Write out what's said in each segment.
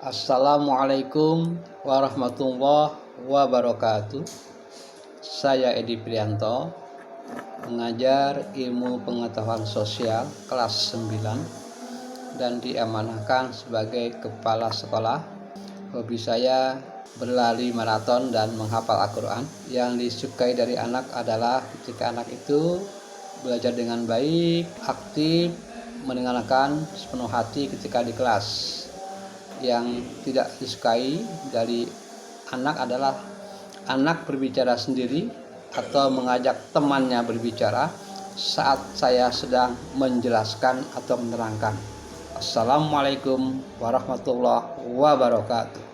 Assalamualaikum warahmatullahi wabarakatuh. Saya Edi Prianto, mengajar ilmu pengetahuan sosial kelas 9 dan diamanahkan sebagai kepala sekolah. Hobi saya berlari maraton dan menghafal Al-Quran. Yang disukai dari anak adalah ketika anak itu belajar dengan baik, aktif, mendengarkan sepenuh hati ketika di kelas. Yang tidak disukai dari anak adalah anak berbicara sendiri atau mengajak temannya berbicara saat saya sedang menjelaskan atau menerangkan. Assalamualaikum warahmatullahi wabarakatuh.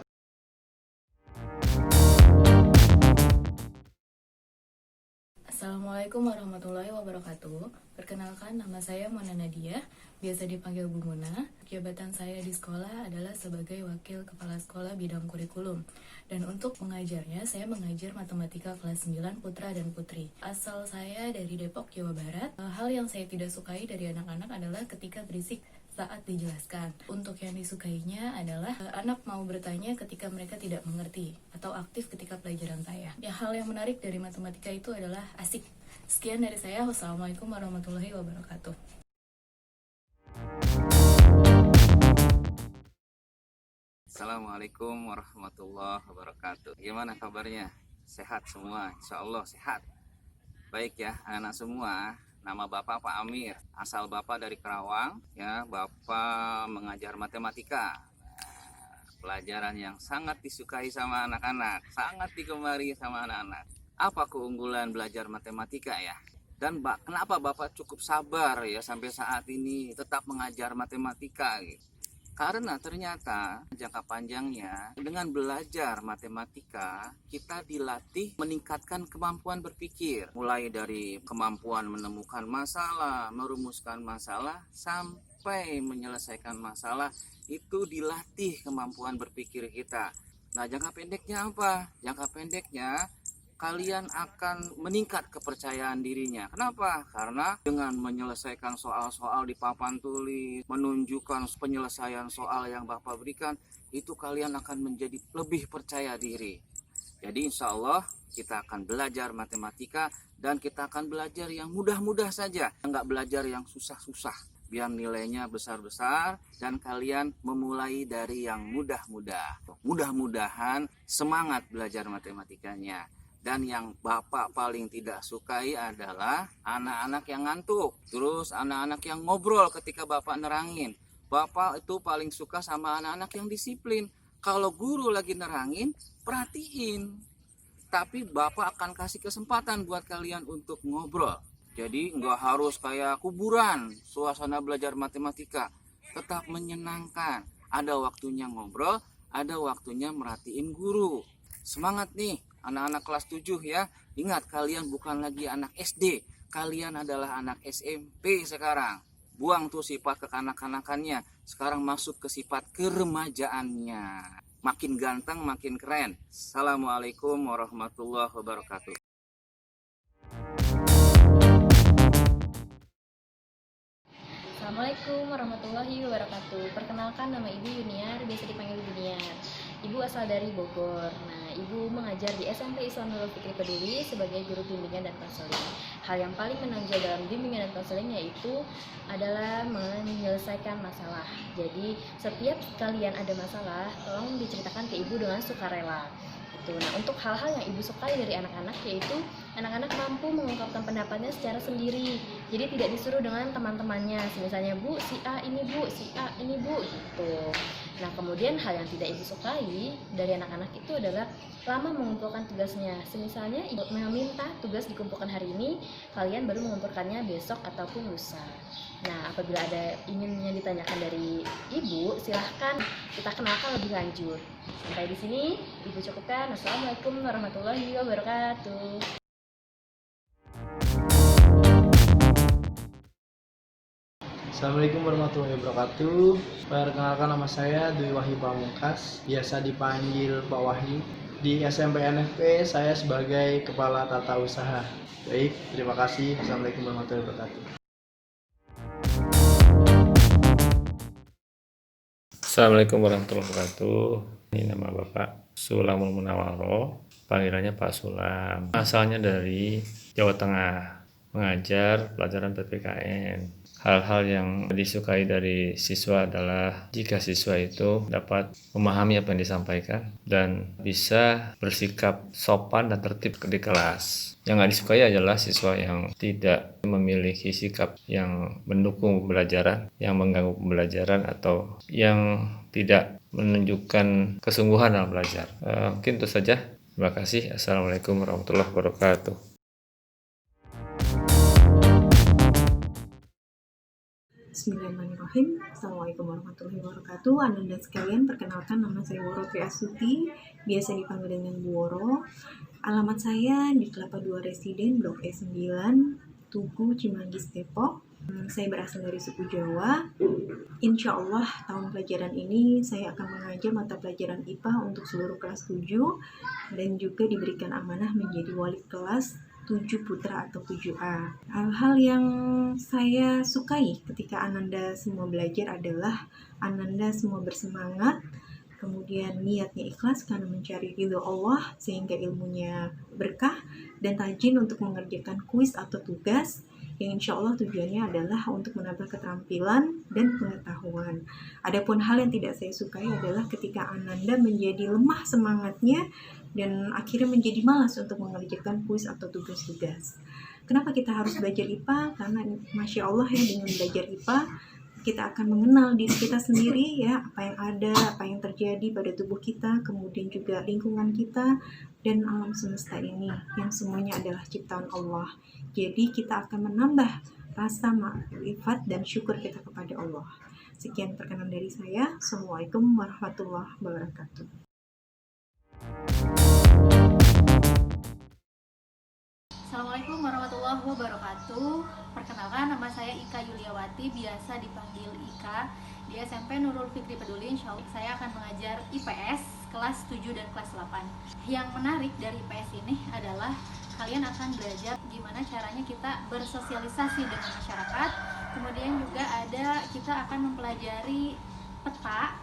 Assalamualaikum warahmatullahi wabarakatuh. Perkenalkan, nama saya Mona Nadia, biasa dipanggil Bu Mona. Jabatan saya di sekolah adalah sebagai Wakil Kepala Sekolah Bidang Kurikulum. Dan untuk mengajarnya, saya mengajar matematika kelas 9 putra dan putri. Asal saya dari Depok, Jawa Barat. Hal yang saya tidak sukai dari anak-anak adalah ketika berisik saat dijelaskan. Untuk yang disukainya adalah anak mau bertanya ketika mereka tidak mengerti atau aktif ketika pelajaran saya. Ya, hal yang menarik dari matematika itu adalah asik. Sekian dari saya. Wassalamualaikum warahmatullahi wabarakatuh. Assalamualaikum warahmatullahi wabarakatuh. Gimana kabarnya? Sehat semua? Insya Allah sehat. Baik ya anak semua. Nama Bapak Pak Amir, asal Bapak dari Kerawang, ya. Bapak mengajar matematika, pelajaran yang sangat disukai sama anak-anak, sangat digemari sama anak-anak. Apa keunggulan belajar matematika ya? Dan kenapa Bapak cukup sabar ya sampai saat ini tetap mengajar matematika gitu? Karena ternyata jangka panjangnya dengan belajar matematika kita dilatih meningkatkan kemampuan berpikir. Mulai dari kemampuan menemukan masalah, merumuskan masalah, sampai menyelesaikan masalah, itu dilatih kemampuan berpikir kita. Nah, jangka pendeknya apa? Jangka pendeknya kalian akan meningkat kepercayaan dirinya. Kenapa? Karena dengan menyelesaikan soal-soal di papan tulis, menunjukkan penyelesaian soal yang Bapak berikan, itu kalian akan menjadi lebih percaya diri. Jadi insya Allah kita akan belajar matematika dan kita akan belajar yang mudah-mudah saja. Enggak belajar yang susah-susah. Biar nilainya besar-besar dan kalian memulai dari yang mudah-mudah. Mudah-mudahan semangat belajar matematikanya. Dan yang Bapak paling tidak sukai adalah anak-anak yang ngantuk. Terus anak-anak yang ngobrol ketika Bapak nerangin. Bapak itu paling suka sama anak-anak yang disiplin. Kalau guru lagi nerangin, perhatiin. Tapi Bapak akan kasih kesempatan buat kalian untuk ngobrol. Jadi nggak harus kayak kuburan suasana belajar matematika. Tetap menyenangkan. Ada waktunya ngobrol, ada waktunya merhatiin guru. Semangat nih anak-anak kelas 7 ya. Ingat, kalian bukan lagi anak SD. Kalian adalah anak SMP sekarang. Buang tuh sifat kekanak-kanakannya. Sekarang masuk ke sifat keremajaannya. Makin ganteng, makin keren. Assalamualaikum warahmatullahi wabarakatuh. Assalamualaikum warahmatullahi wabarakatuh. Perkenalkan, nama Ibu Yuniar, biasa dipanggil Yuniar. Ibu asal dari Bogor. Nah, Ibu mengajar di SMP Islam Nurul Fikri Peduli sebagai guru bimbingan dan konseling. Hal yang paling menonjol dalam bimbingan dan konseling yaitu adalah menyelesaikan masalah. Jadi, setiap kalian ada masalah, tolong diceritakan ke Ibu dengan sukarela. Nah, untuk hal-hal yang Ibu sukai dari anak-anak yaitu anak-anak mampu mengungkapkan pendapatnya secara sendiri. Jadi tidak disuruh dengan teman-temannya. Misalnya, Bu, si A ini Bu, si A ini Bu, gitu. Nah, kemudian hal yang tidak Ibu sukai dari anak-anak itu adalah lama mengumpulkan tugasnya. Misalnya, Ibu meminta tugas dikumpulkan hari ini, kalian baru mengumpulkannya besok ataupun lusa. Nah, apabila ada inginnya ditanyakan dari Ibu, silahkan kita kenalkan lebih lanjut. Sampai di sini Ibu cukupkan. Assalamualaikum warahmatullahi wabarakatuh. Assalamualaikum warahmatullahi wabarakatuh. Perkenalkan, nama saya Dwi Wahyu Pamungkas, biasa dipanggil Pak Wahyu. Di SMP NFP saya sebagai Kepala Tata Usaha. Baik, terima kasih. Assalamualaikum warahmatullahi wabarakatuh. Assalamualaikum warahmatullahi wabarakatuh. Ini nama Bapak Sulamul Munawaro, panggilannya Pak Sulam. Asalnya dari Jawa Tengah, mengajar pelajaran PPKN. Hal-hal yang disukai dari siswa adalah jika siswa itu dapat memahami apa yang disampaikan dan bisa bersikap sopan dan tertib di kelas. Yang nggak disukai adalah siswa yang tidak memiliki sikap yang mendukung pembelajaran, yang mengganggu pembelajaran, atau yang tidak menunjukkan kesungguhan dalam belajar. Mungkin itu saja. Terima kasih. Assalamualaikum warahmatullahi wabarakatuh. Bismillahirrahmanirrahim. Assalamualaikum warahmatullahi wabarakatuh. Ananda sekalian, perkenalkan nama saya Woro Triasuti, biasa dipanggil dengan Bu Woro. Alamat saya di Kelapa 2 Residen, Blok E9, Tugu, Cimanggis, Depok. Saya berasal dari suku Jawa. Insya Allah tahun pelajaran ini saya akan mengajar mata pelajaran IPA untuk seluruh kelas 7 dan juga diberikan amanah menjadi wali kelas 7 putra atau 7A. Hal-hal yang saya sukai ketika Ananda semua belajar adalah Ananda semua bersemangat, kemudian niatnya ikhlas karena mencari ridho Allah sehingga ilmunya berkah, dan rajin untuk mengerjakan kuis atau tugas yang insya Allah tujuannya adalah untuk menambah keterampilan dan pengetahuan. Adapun hal yang tidak saya sukai adalah ketika Ananda menjadi lemah semangatnya dan akhirnya menjadi malas untuk mengerjakan kuis atau tugas-tugas. Kenapa kita harus belajar IPA? Karena Masya Allah ya, dengan belajar IPA kita akan mengenal diri kita sendiri ya, apa yang ada, apa yang terjadi pada tubuh kita, kemudian juga lingkungan kita dan alam semesta ini yang semuanya adalah ciptaan Allah. Jadi kita akan menambah rasa makrifat dan syukur kita kepada Allah. Sekian perkenalan dari saya. Assalamualaikum warahmatullahi wabarakatuh. Assalamualaikum warahmatullahi wabarakatuh. Perkenalkan, nama saya Ika Yuliawati, biasa dipanggil Ika. Di SMP Nurul Fikri Peduli, insya Allah saya akan mengajar IPS kelas 7 dan kelas 8. Yang menarik dari IPS ini adalah kalian akan belajar gimana caranya kita bersosialisasi dengan masyarakat. Kemudian juga kita akan mempelajari peta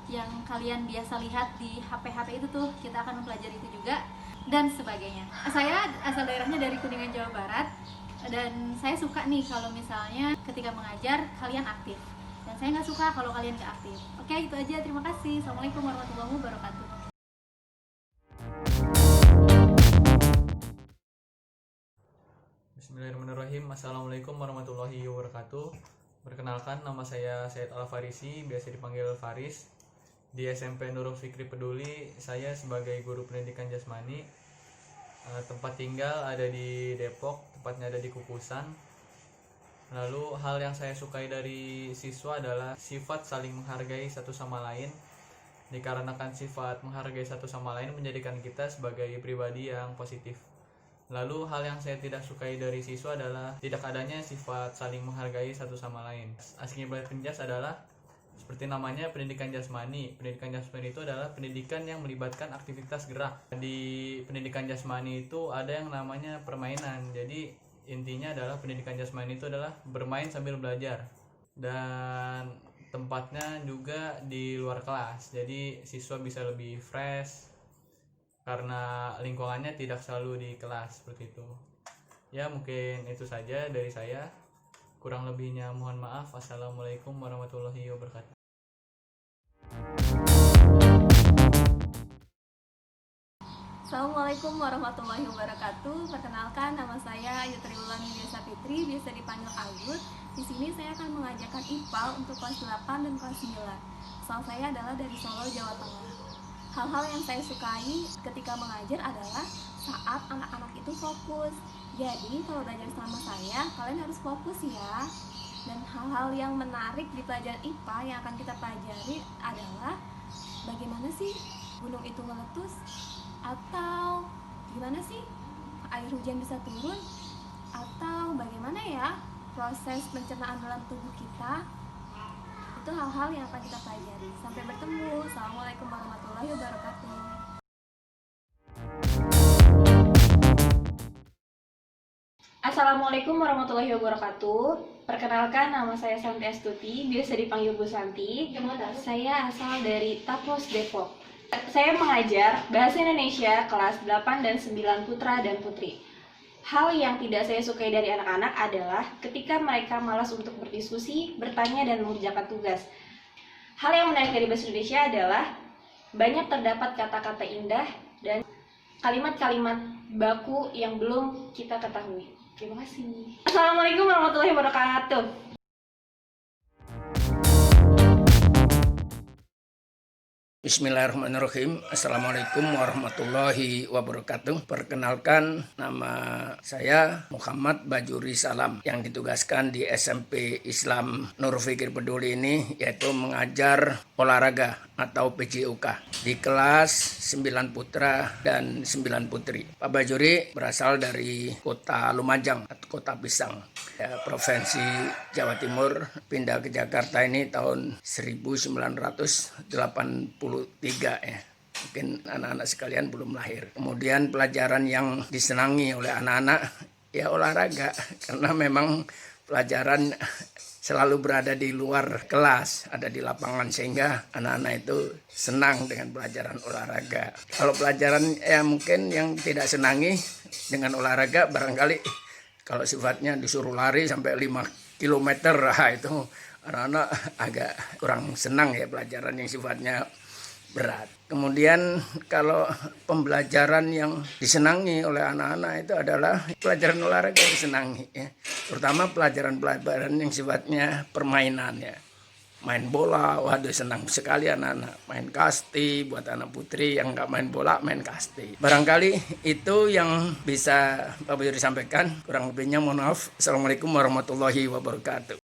yang kalian biasa lihat di HP-HP itu tuh, kita akan mempelajari itu juga dan sebagainya. Saya asal daerahnya dari Kuningan, Jawa Barat, dan saya suka nih kalau misalnya ketika mengajar kalian aktif, dan saya nggak suka kalau kalian nggak aktif. Oke, itu aja, terima kasih. Assalamualaikum warahmatullahi wabarakatuh. Bismillahirrahmanirrahim. Assalamualaikum warahmatullahi wabarakatuh. Perkenalkan, nama saya Said Al-Farisi, biasa dipanggil Faris. Di SMP Nurul Fikri Peduli, saya sebagai guru pendidikan jasmani. Tempat tinggal ada di Depok, tepatnya ada di Kukusan. Lalu hal yang saya sukai dari siswa adalah sifat saling menghargai satu sama lain. Dikarenakan sifat menghargai satu sama lain menjadikan kita sebagai pribadi yang positif. Lalu hal yang saya tidak sukai dari siswa adalah tidak adanya sifat saling menghargai satu sama lain. Aslinya belajar penjas adalah seperti namanya pendidikan jasmani. Pendidikan jasmani itu adalah pendidikan yang melibatkan aktivitas gerak. Di pendidikan jasmani itu ada yang namanya permainan. Jadi intinya adalah pendidikan jasmani itu adalah bermain sambil belajar. Dan tempatnya juga di luar kelas. Jadi siswa bisa lebih fresh karena lingkungannya tidak selalu di kelas seperti itu. Ya, mungkin itu saja dari saya. Kurang lebihnya mohon maaf. Assalamualaikum warahmatullahi wabarakatuh. Assalamualaikum warahmatullahi wabarakatuh. Perkenalkan, nama saya Ayu Triwulani Desa Fitri, biasa dipanggil Ayut. Di sini saya akan mengajarkan IPA untuk kelas 8 dan kelas 9. Asal saya adalah dari Solo, Jawa Tengah. Hal-hal yang saya sukai ketika mengajar adalah saat anak-anak itu fokus. Jadi kalau belajar sama saya, kalian harus fokus ya. Dan hal-hal yang menarik di pelajaran IPA yang akan kita pelajari adalah bagaimana sih gunung itu meletus, atau gimana sih air hujan bisa turun, atau bagaimana ya proses pencernaan dalam tubuh kita. Itu hal-hal yang akan kita pelajari. Sampai bertemu. Assalamualaikum warahmatullahi wabarakatuh. Assalamualaikum Assalamualaikum warahmatullahi wabarakatuh. Perkenalkan, nama saya Santi Astuti, biasa dipanggil Bu Santi. Saya asal dari Tapos, Depok. Saya mengajar Bahasa Indonesia kelas 8 dan 9 putra dan putri. Hal yang tidak saya sukai dari anak-anak adalah ketika mereka malas untuk berdiskusi, bertanya, dan mengerjakan tugas. Hal yang menarik dari Bahasa Indonesia adalah banyak terdapat kata-kata indah dan kalimat-kalimat baku yang belum kita ketahui. Terima kasih. Assalamualaikum warahmatullahi wabarakatuh. Bismillahirrahmanirrahim. Assalamualaikum warahmatullahi wabarakatuh. Perkenalkan, nama saya Muhammad Bajuri Salam yang ditugaskan di SMP Islam Nur Fikri Peduli ini, yaitu mengajar olahraga atau PJUK di kelas 9 putra dan 9 putri. Pak Bajuri berasal dari kota Lumajang atau kota Pisang, ya, Provinsi Jawa Timur. Pindah ke Jakarta ini tahun 1983 ya. Mungkin anak-anak sekalian belum lahir. Kemudian pelajaran yang disenangi oleh anak-anak ya olahraga, karena memang pelajaran selalu berada di luar kelas, ada di lapangan, sehingga anak-anak itu senang dengan pelajaran olahraga. Kalau pelajaran mungkin yang tidak senangi dengan olahraga, barangkali kalau sifatnya disuruh lari sampai 5 km, itu anak-anak agak kurang senang ya, pelajaran yang sifatnya berat. Kemudian kalau pembelajaran yang disenangi oleh anak-anak itu adalah pelajaran olahraga yang disenangi ya. Terutama pelajaran-pelajaran yang sifatnya permainan ya. Main bola, waduh senang sekali anak-anak. Main kasti, buat anak putri yang nggak main bola, main kasti. Barangkali itu yang bisa Pak Bajuri sampaikan. Kurang lebihnya mohon maaf. Assalamualaikum warahmatullahi wabarakatuh.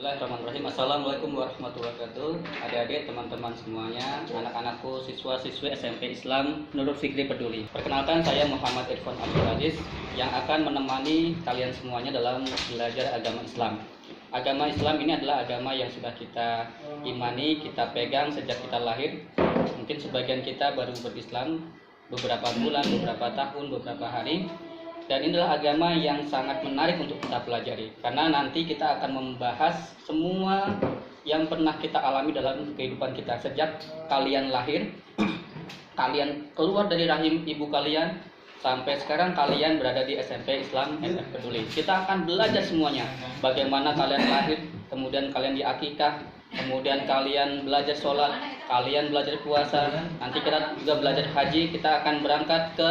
Bismillahirrahmanirrahim. Assalamualaikum warahmatullahi wabarakatuh. Adik-adik, teman-teman semuanya, anak-anakku, siswa-siswi SMP Islam Nurul Fikri Peduli. Perkenalkan, saya Muhammad Irfan Abdul Aziz yang akan menemani kalian semuanya dalam belajar agama Islam. Agama Islam ini adalah agama yang sudah kita imani, kita pegang sejak kita lahir. Mungkin sebagian kita baru berislam beberapa bulan, beberapa tahun, beberapa hari. Dan inilah agama yang sangat menarik untuk kita pelajari, karena nanti kita akan membahas semua yang pernah kita alami dalam kehidupan kita sejak kalian lahir, kalian keluar dari rahim ibu kalian, sampai sekarang kalian berada di SMP Islam NF Peduli. Kita akan belajar semuanya, bagaimana kalian lahir, kemudian kalian diakikah, kemudian kalian belajar sholat, kalian belajar puasa, nanti kita juga belajar haji. Kita akan berangkat ke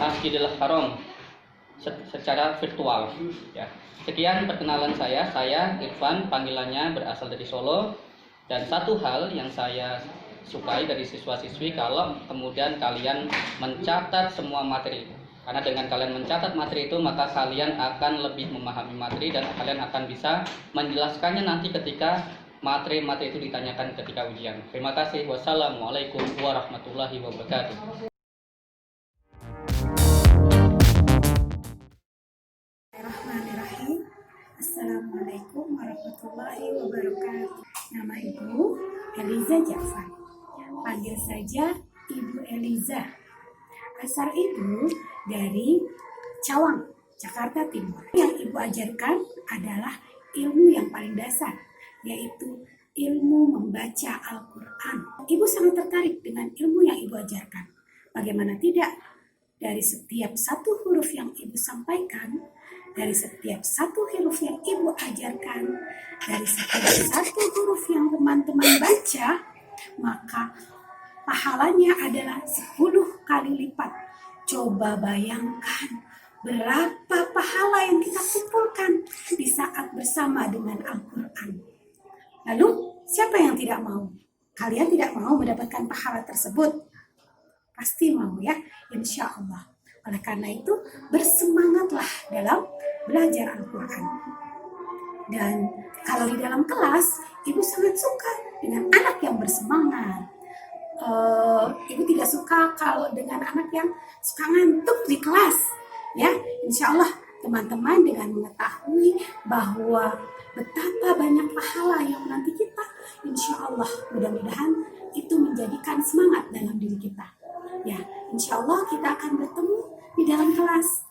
Masjidil Haram secara virtual ya. Sekian perkenalan saya Irfan, panggilannya berasal dari Solo. Dan satu hal yang saya sukai dari siswa-siswi, kalau kemudian kalian mencatat semua materi, karena dengan kalian mencatat materi itu maka kalian akan lebih memahami materi dan kalian akan bisa menjelaskannya nanti ketika materi-materi itu ditanyakan ketika ujian. Terima kasih. Wassalamualaikum warahmatullahi wabarakatuh. Assalamualaikum warahmatullahi wabarakatuh. Nama Ibu Eliza Jafar. Panggil saja Ibu Eliza. Asal Ibu dari Cawang, Jakarta Timur. Yang Ibu ajarkan adalah ilmu yang paling dasar, yaitu ilmu membaca Al-Quran. Ibu sangat tertarik dengan ilmu yang Ibu ajarkan. Bagaimana tidak? Dari setiap satu huruf yang Ibu sampaikan, dari setiap satu huruf yang Ibu ajarkan, dari setiap satu huruf yang teman-teman baca, maka pahalanya adalah 10 kali lipat. Coba bayangkan berapa pahala yang kita kumpulkan di saat bersama dengan Al-Quran. Lalu, siapa yang tidak mau? Kalian tidak mau mendapatkan pahala tersebut? Pasti mau ya, insya Allah. Oleh karena itu, bersemangatlah dalam belajar Al-Quran. Dan kalau di dalam kelas, Ibu sangat suka dengan anak yang bersemangat. Ibu tidak suka kalau dengan anak yang suka ngantuk di kelas. Ya, insya Allah teman-teman dengan mengetahui bahwa betapa banyak pahala yang menanti kita, insya Allah mudah-mudahan itu menjadikan semangat dalam diri kita. Ya, insya insya Allah kita akan bertemu di dalam kelas.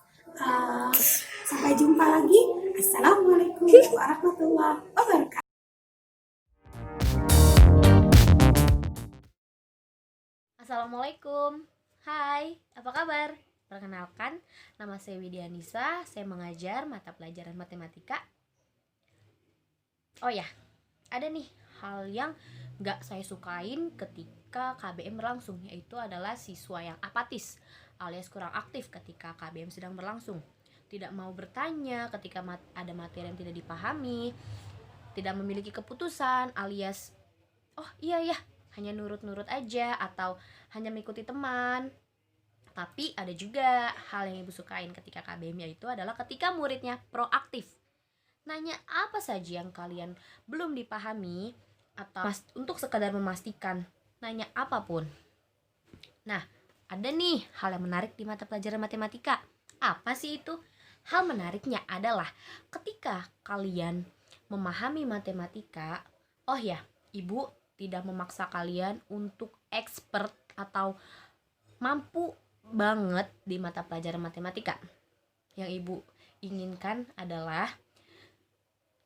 Sampai jumpa lagi. Assalamualaikum warahmatullahi wabarakatuh. Assalamualaikum. Hai, apa kabar? Perkenalkan, nama saya Widya Nisa. Saya mengajar mata pelajaran matematika. Oh ya, ada nih hal yang gak saya sukain ketika KBM berlangsung, yaitu adalah siswa yang apatis alias kurang aktif ketika KBM sedang berlangsung. Tidak mau bertanya ketika ada materi yang tidak dipahami, tidak memiliki keputusan alias oh iya ya, hanya nurut-nurut aja atau hanya mengikuti teman. Tapi ada juga hal yang ibu sukain ketika KBM, yaitu adalah ketika muridnya proaktif, nanya apa saja yang kalian belum dipahami atau untuk sekadar memastikan, nanya apapun. Nah, ada nih hal yang menarik di mata pelajaran matematika. Apa sih itu? Hal menariknya adalah ketika kalian memahami matematika, oh ya, ibu tidak memaksa kalian untuk expert atau mampu banget di mata pelajaran matematika. Yang ibu inginkan adalah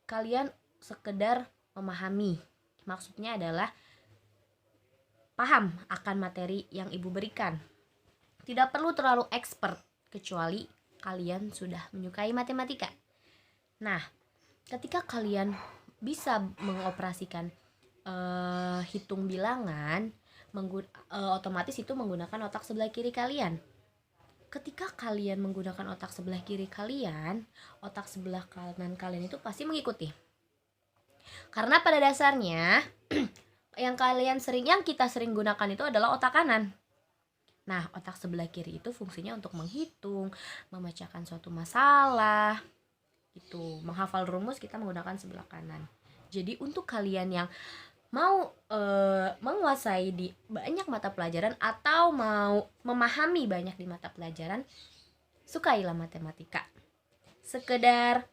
kalian sekedar memahami. Maksudnya adalah paham akan materi yang ibu berikan. Tidak perlu terlalu expert kecuali kalian sudah menyukai matematika. Nah, ketika kalian bisa mengoperasikan hitung bilangan, otomatis itu menggunakan otak sebelah kiri kalian. Ketika kalian menggunakan otak sebelah kiri kalian, otak sebelah kanan kalian itu pasti mengikuti. Karena pada dasarnya yang kita sering gunakan itu adalah otak kanan. Nah, otak sebelah kiri itu fungsinya untuk menghitung, memecahkan suatu masalah, itu menghafal rumus kita menggunakan sebelah kanan. Jadi untuk kalian yang mau menguasai di banyak mata pelajaran atau mau memahami banyak di mata pelajaran, sukailah matematika. Sekedar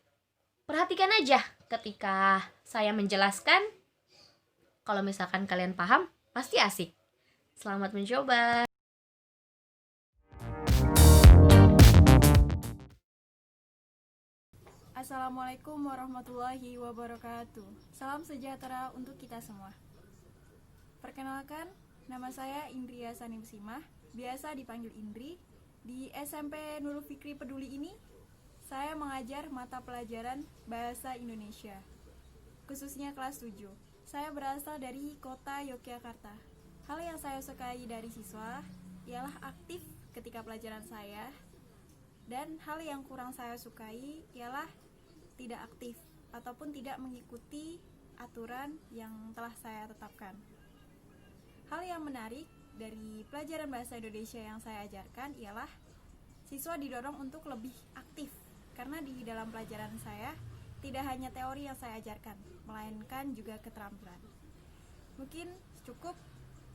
perhatikan aja ketika saya menjelaskan. Kalau misalkan kalian paham, pasti asik. Selamat mencoba. Assalamualaikum warahmatullahi wabarakatuh. Salam sejahtera untuk kita semua. Perkenalkan, nama saya Indria Sanim Simah, biasa dipanggil Indri. Di SMP Nurul Fikri Peduli ini, saya mengajar mata pelajaran Bahasa Indonesia, khususnya kelas 7. Saya berasal dari kota Yogyakarta. Hal yang saya sukai dari siswa ialah aktif ketika pelajaran saya, dan hal yang kurang saya sukai ialah tidak aktif ataupun tidak mengikuti aturan yang telah saya tetapkan. Hal yang menarik dari pelajaran bahasa Indonesia yang saya ajarkan ialah siswa didorong untuk lebih aktif, karena di dalam pelajaran saya tidak hanya teori yang saya ajarkan, melainkan juga keterampilan. Mungkin cukup.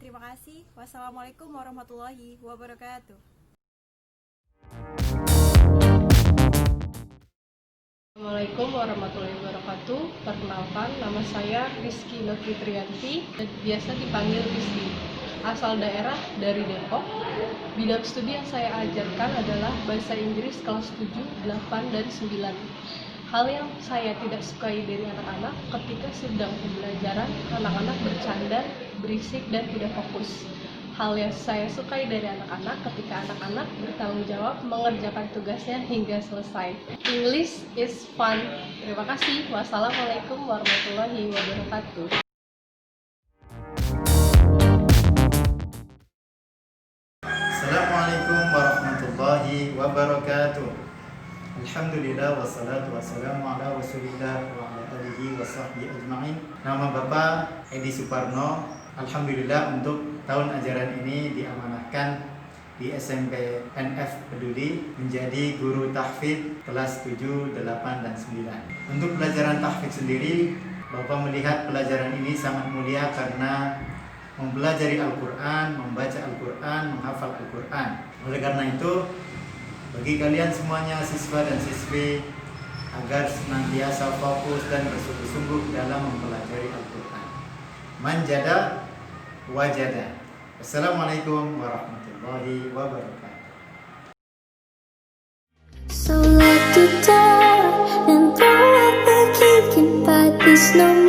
Terima kasih. Wassalamualaikum warahmatullahi wabarakatuh. Assalamualaikum warahmatullahi wabarakatuh. Perkenalkan, nama saya Rizky Nurfitrianti, biasa dipanggil Rizky. Asal daerah dari Depok. Bidang studi yang saya ajarkan adalah bahasa Inggris kelas 7, 8, dan 9. Hal yang saya tidak sukai dari anak-anak ketika sedang pembelajaran, anak-anak bercanda, berisik, dan tidak fokus. Hal yang saya sukai dari anak-anak ketika anak-anak bertanggung jawab mengerjakan tugasnya hingga selesai. English is fun. Terima kasih. Wassalamualaikum warahmatullahi wabarakatuh. Assalamualaikum warahmatullahi wabarakatuh. Alhamdulillah wassalatu wassalamu ala rasulillah wa ala alihi wa sahbihi ajma'in. Nama Bapak Edi Suparno. Alhamdulillah untuk tahun ajaran ini diamanahkan di SMP NF Peduli menjadi guru tahfidz kelas 7, 8, dan 9. Untuk pelajaran tahfidz sendiri, Bapak melihat pelajaran ini sangat mulia karena mempelajari Al-Quran, membaca Al-Quran, menghafal Al-Quran. Oleh karena itu, bagi kalian semuanya siswa dan siswi agar senantiasa fokus dan bersungguh-sungguh dalam mempelajari Al-Quran. Man jada wajada. Assalamualaikum warahmatullahi wabarakatuh. So let the door and throw out the key, but there's no